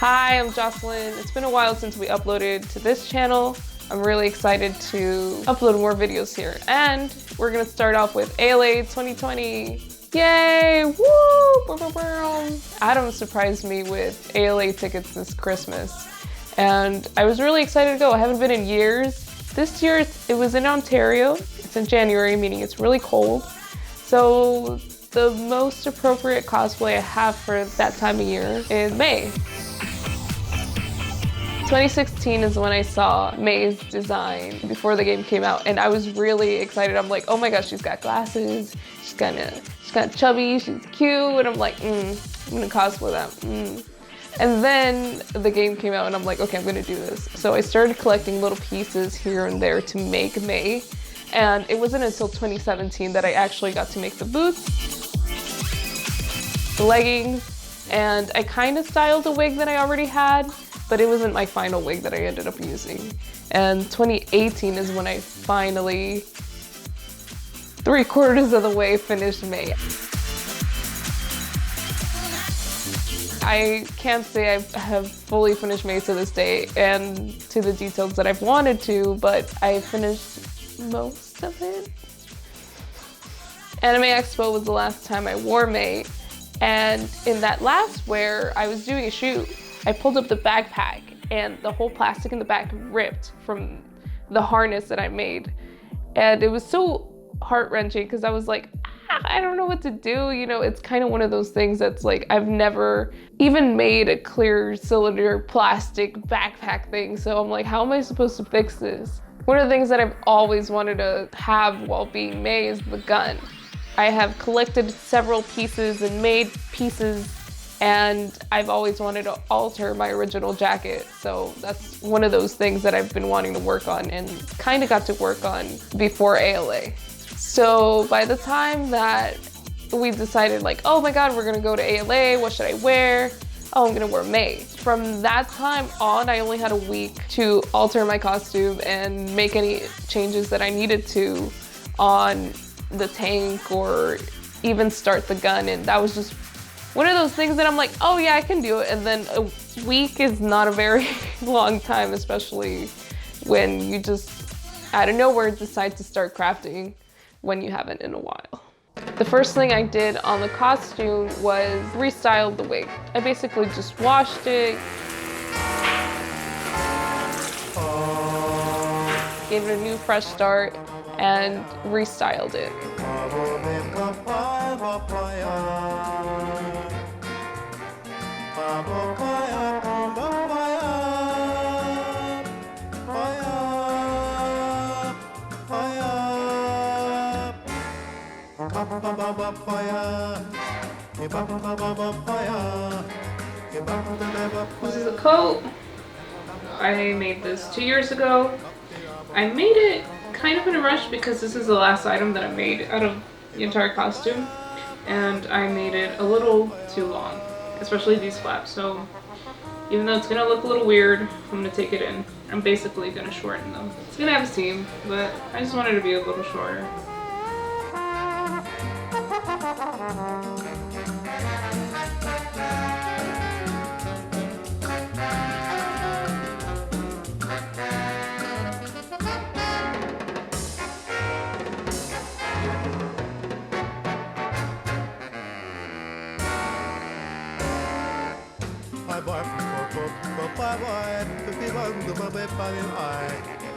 Hi, I'm Jocelyn. It's been a while since we uploaded to this channel. I'm really excited to upload more videos here. And we're gonna start off with ALA 2020. Yay! Woo! Adam surprised me with ALA tickets this Christmas. And I was really excited to go. I haven't been in years. This year it was in Ontario. It's in January, meaning it's really cold. So the most appropriate cosplay I have for that time of year is May. 2016 is when I saw May's design before the game came out, and I was really excited. I'm like, oh my gosh, she's got glasses, she's kind of chubby, she's cute, and I'm like, I'm gonna cosplay that. And then the game came out and I'm like, okay, I'm gonna do this. So I started collecting little pieces here and there to make May, and it wasn't until 2017 that I actually got to make the boots, the leggings, and I kind of styled a wig that I already had, but it wasn't my final wig that I ended up using. And 2018 is when I finally, 3/4 of the way, finished May. I can't say I have fully finished May to this day and to the details that I've wanted to, but I finished most of it. Anime Expo was the last time I wore May, and in that last wear, I was doing a shoot. I pulled up the backpack and the whole plastic in the back ripped from the harness that I made. And it was so heart-wrenching because I was like, I don't know what to do. You know, it's kind of one of those things that's like, I've never even made a clear cylinder plastic backpack thing. So I'm like, how am I supposed to fix this? One of the things that I've always wanted to have while being May is the gun. I have collected several pieces and made pieces, and I've always wanted to alter my original jacket. So that's one of those things that I've been wanting to work on and kind of got to work on before ALA. So by the time that we decided like, oh my God, we're gonna go to ALA, what should I wear? Oh, I'm gonna wear May. From that time on, I only had a week to alter my costume and make any changes that I needed to on the tank or even start the gun. And that was just one of those things that I'm like, oh yeah, I can do it. And then a week is not a very long time, especially when you just out of nowhere decide to start crafting when you haven't in a while. The first thing I did on the costume was restyled the wig. I basically just washed it, gave it a new fresh start, and restyled it. This is a coat. I made this 2 years ago. I made it kind of in a rush because this is the last item that I made out of the entire costume, and I made it a little too long, especially these flaps. So even though it's gonna look a little weird, I'm gonna take it in. I'm basically gonna shorten them. It's gonna have a seam, but I just wanted it to be a little shorter.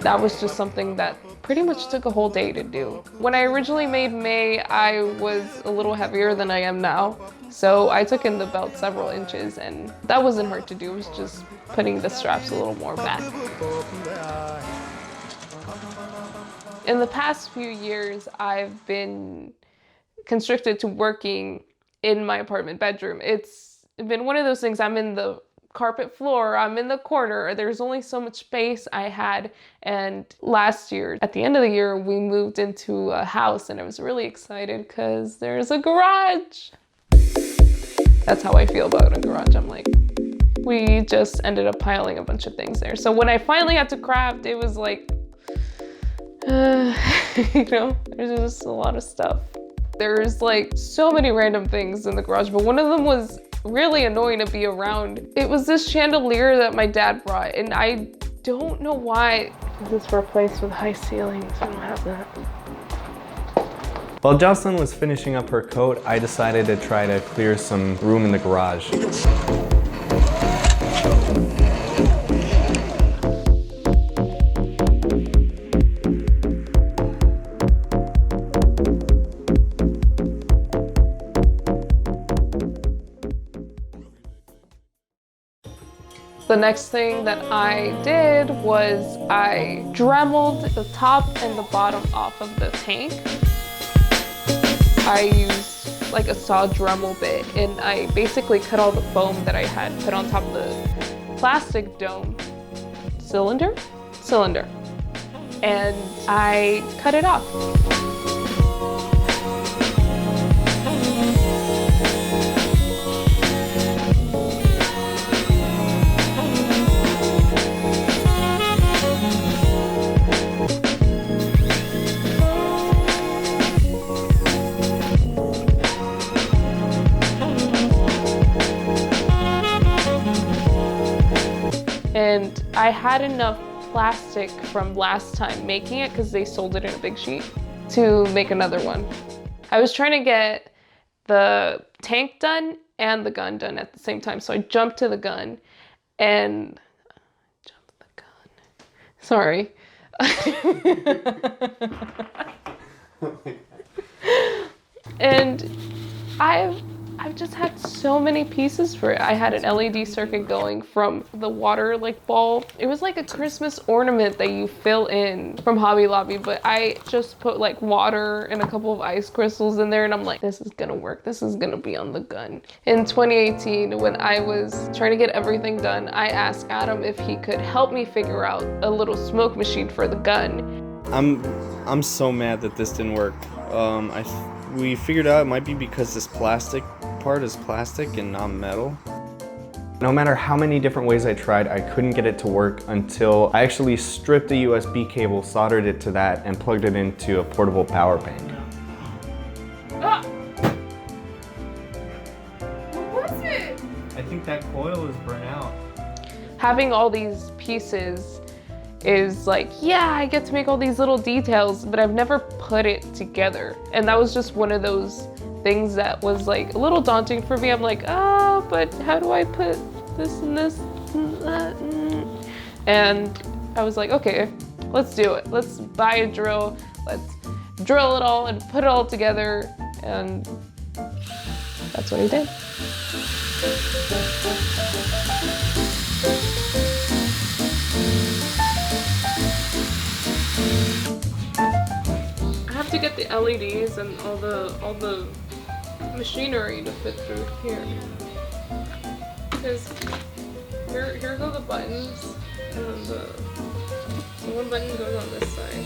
That was just something that pretty much took a whole day to do. When I originally made May, I was a little heavier than I am now. So I took in the belt several inches, and that wasn't hard to do. It was just putting the straps a little more back. In the past few years, I've been constricted to working in my apartment bedroom. It's been one of those things. I'm in the carpet floor, I'm in the corner, there's only so much space I had. And last year, at the end of the year, we moved into a house, and I was really excited because there's a garage. That's how I feel about a garage. I'm like, we just ended up piling a bunch of things there. So when I finally had to craft, it was like, you know, there's just a lot of stuff. There's like so many random things in the garage, but one of them was really annoying to be around. It was this chandelier that my dad brought, and I don't know why. This is for a place with high ceilings. I don't have that. While Jocelyn was finishing up her coat, I decided to try to clear some room in the garage. The next thing that I did was I dremeled the top and the bottom off of the tank. I used like a saw Dremel bit, and I basically cut all the foam that I had put on top of the plastic dome cylinder, and I cut it off. And I had enough plastic from last time making it, because they sold it in a big sheet, to make another one. I was trying to get the tank done and the gun done at the same time. So I jumped to the gun and sorry. And I've just had so many pieces for it. I had an LED circuit going from the water ball. It was like a Christmas ornament that you fill in from Hobby Lobby, but I just put like water and a couple of ice crystals in there, and I'm like, this is gonna work. This is gonna be on the gun. In 2018, when I was trying to get everything done, I asked Adam if he could help me figure out a little smoke machine for the gun. I'm so mad that this didn't work. We figured out it might be because this plastic part is plastic and not metal. No matter how many different ways I tried, I couldn't get it to work until I actually stripped the USB cable, soldered it to that, and plugged it into a portable power bank. Ah! What was it? I think that coil is burnt out. Having all these pieces is like, yeah, I get to make all these little details, but I've never put it together. And that was just one of those things that was like a little daunting for me. I'm like, but how do I put this and this and that? And I was like, okay, let's do it. Let's buy a drill. Let's drill it all and put it all together. And that's what I did. To get the LEDs and all the machinery to fit through here, because here go the buttons, and so one button goes on this side.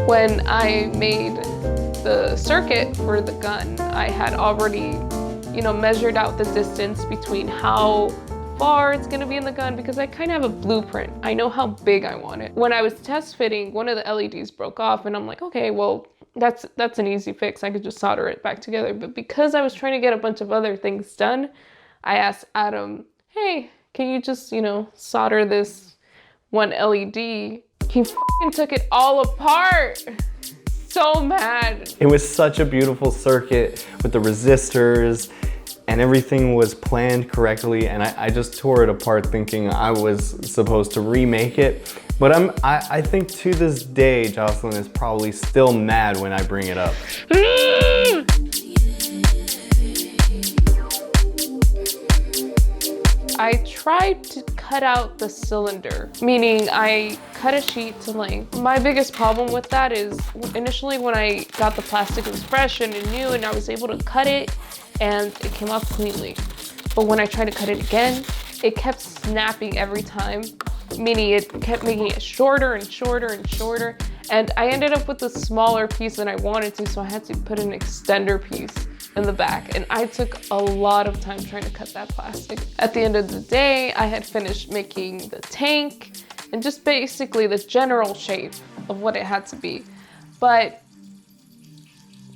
When I made the circuit for the gun, I had already, measured out the distance between how far it's gonna be in the gun, because I kind of have a blueprint. I know how big I want it. When I was test fitting, one of the LEDs broke off, and I'm like, okay, well, that's an easy fix. I could just solder it back together. But because I was trying to get a bunch of other things done, I asked Adam, hey, can you just, solder this one LED? He f***ing took it all apart. So mad. It was such a beautiful circuit with the resistors, and everything was planned correctly, and I just tore it apart thinking I was supposed to remake it. But I think to this day, Jocelyn is probably still mad when I bring it up. I tried to cut out the cylinder, meaning I cut a sheet to length. My biggest problem with that is initially when I got the plastic, it was fresh and new and I was able to cut it and it came off cleanly. But when I tried to cut it again, it kept snapping every time, meaning it kept making it shorter and shorter and shorter. And I ended up with a smaller piece than I wanted to, so I had to put an extender piece in the back. And I took a lot of time trying to cut that plastic. At the end of the day, I had finished making the tank and just basically the general shape of what it had to be. But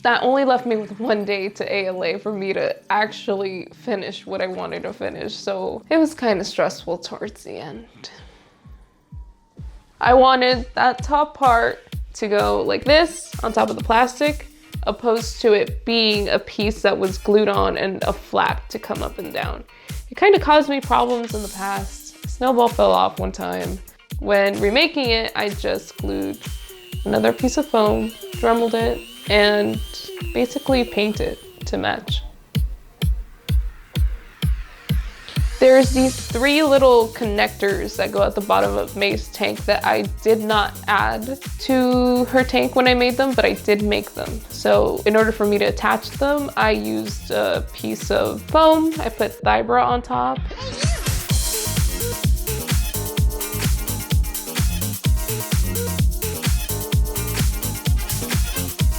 that only left me with 1 day to ALA for me to actually finish what I wanted to finish. So it was kind of stressful towards the end. I wanted that top part to go like this on top of the plastic, opposed to it being a piece that was glued on and a flap to come up and down. It kind of caused me problems in the past. Snowball fell off one time. When remaking it, I just glued another piece of foam, Dremeled it, and basically painted to match. There's these 3 little connectors that go at the bottom of May's tank that I did not add to her tank when I made them, but I did make them. So in order for me to attach them, I used a piece of foam. I put Thybra on top.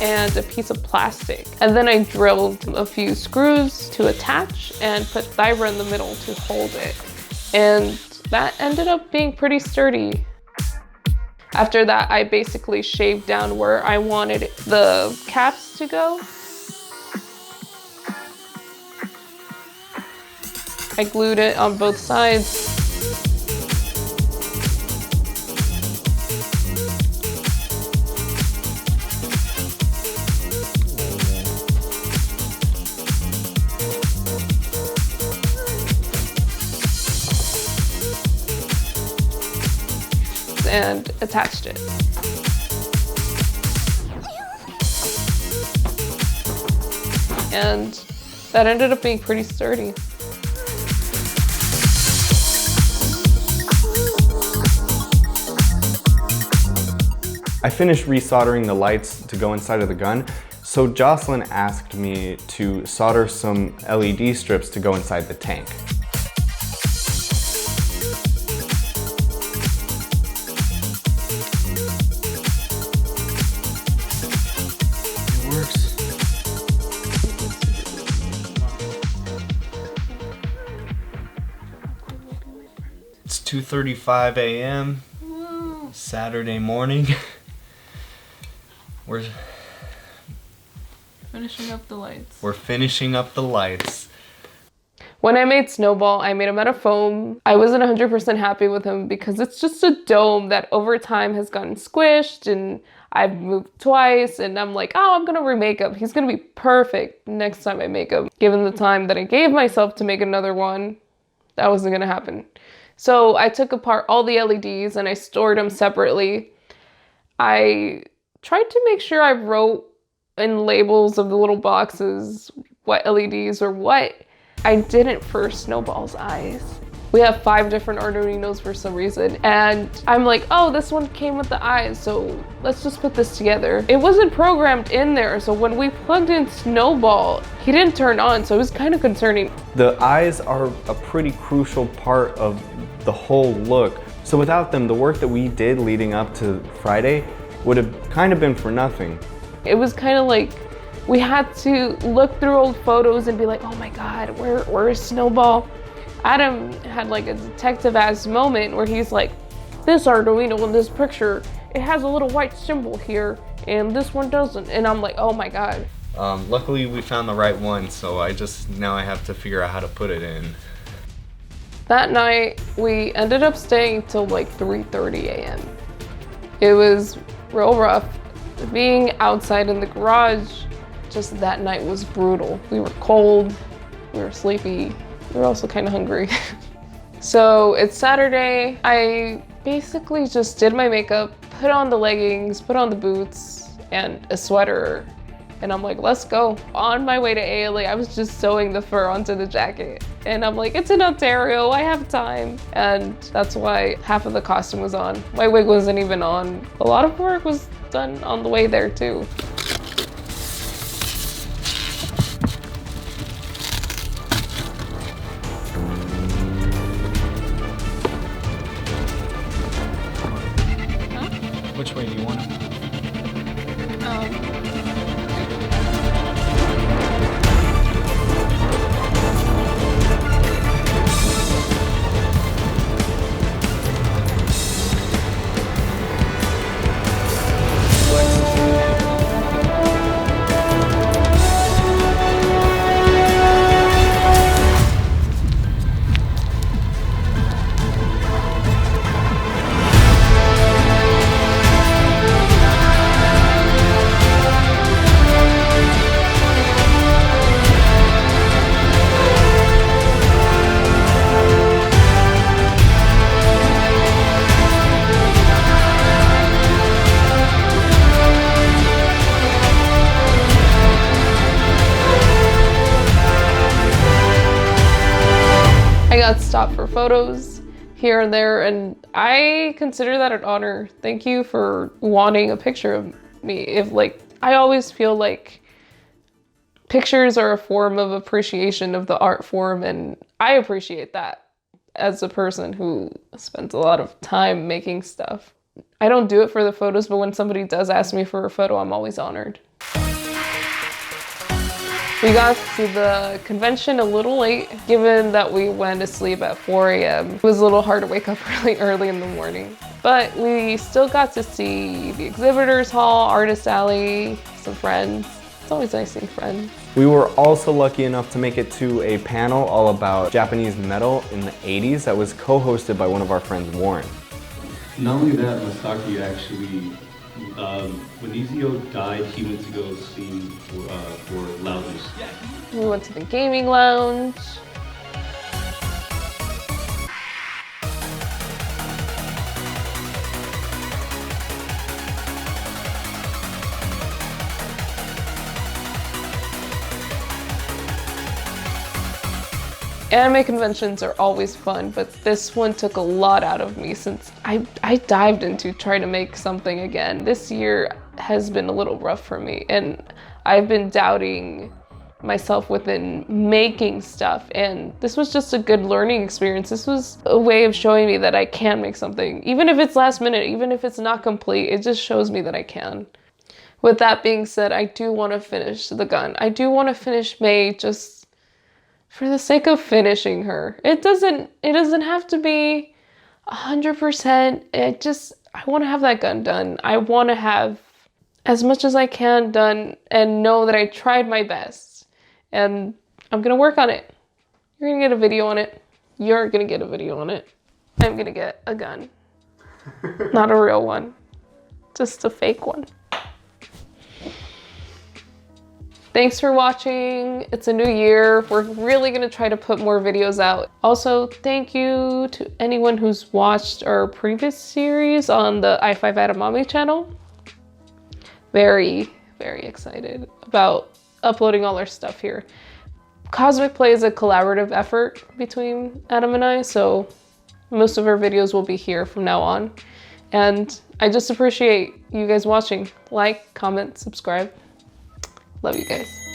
And a piece of plastic. And then I drilled a few screws to attach and put Thybra in the middle to hold it. And that ended up being pretty sturdy. After that, I basically shaved down where I wanted the caps to go. I glued it on both sides. And attached it. And that ended up being pretty sturdy. I finished resoldering the lights to go inside of the gun, so Jocelyn asked me to solder some LED strips to go inside the tank. It's 2:35 a.m. Saturday morning. We're Finishing up the lights. finishing up the lights. When I made Snowball, I made him out of foam. I wasn't 100% happy with him because it's just a dome that over time has gotten squished and I've moved twice and I'm like, oh, I'm gonna remake him. He's gonna be perfect next time I make him. Given the time that I gave myself to make another one, that wasn't gonna happen. So I took apart all the LEDs and I stored them separately. I tried to make sure I wrote in labels of the little boxes what LEDs or what. I didn't for Snowball's eyes. We have 5 different Arduinos for some reason. And I'm like, oh, this one came with the eyes, so let's just put this together. It wasn't programmed in there, so when we plugged in Snowball, he didn't turn on, so it was kind of concerning. The eyes are a pretty crucial part of the whole look. So without them, the work that we did leading up to Friday would have kind of been for nothing. It was kind of like we had to look through old photos and be like, oh my God, where is Snowball? Adam had like a detective-ass moment where he's like, this Arduino in this picture, it has a little white symbol here and this one doesn't. And I'm like, oh my God. Luckily we found the right one, so now I have to figure out how to put it in. That night, we ended up staying till like 3:30 a.m. It was real rough. Being outside in the garage just that night was brutal. We were cold, we were sleepy, we were also kind of hungry. So it's Saturday. I basically just did my makeup, put on the leggings, put on the boots, and a sweater, And I'm like, let's go. On my way to ALA, I was just sewing the fur onto the jacket. And I'm like, it's in Ontario, I have time. And that's why half of the costume was on. My wig wasn't even on. A lot of work was done on the way there too. Which way do you want it? I got stopped for photos here and there, and I consider that an honor. Thank you for wanting a picture of me. I always feel like pictures are a form of appreciation of the art form, and I appreciate that as a person who spends a lot of time making stuff. I don't do it for the photos, but when somebody does ask me for a photo, I'm always honored. We got to the convention a little late, given that we went to sleep at 4 a.m. It was a little hard to wake up really early in the morning. But we still got to see the exhibitors hall, artist alley, some friends. It's always nice seeing friends. We were also lucky enough to make it to a panel all about Japanese metal in the 80s that was co-hosted by one of our friends, Warren. Not only that, Masaki actually, when Ezio died, he went to go see for Loudness. We went to the gaming lounge. Anime conventions are always fun, but this one took a lot out of me since I dived into trying to make something again. This year has been a little rough for me, and I've been doubting myself within making stuff, and this was just a good learning experience. This was a way of showing me that I can make something. Even if it's last minute, even if it's not complete, it just shows me that I can. With that being said, I do want to finish the gun. I do want to finish Mei just for the sake of finishing her. It doesn't have to be 100%. I want to have that gun done. I want to have as much as I can done and know that I tried my best. And I'm gonna work on it. You're gonna get a video on it. You're gonna get a video on it. I'm gonna get a gun. Not a real one, just a fake one. Thanks for watching. It's a new year. We're really gonna try to put more videos out. Also, thank you to anyone who's watched our previous series on the i5 Edamame channel. Very, very excited about uploading all our stuff here. Cosmic Play is a collaborative effort between Adam and I, so most of our videos will be here from now on. And I just appreciate you guys watching. Like, comment, subscribe. Love you guys.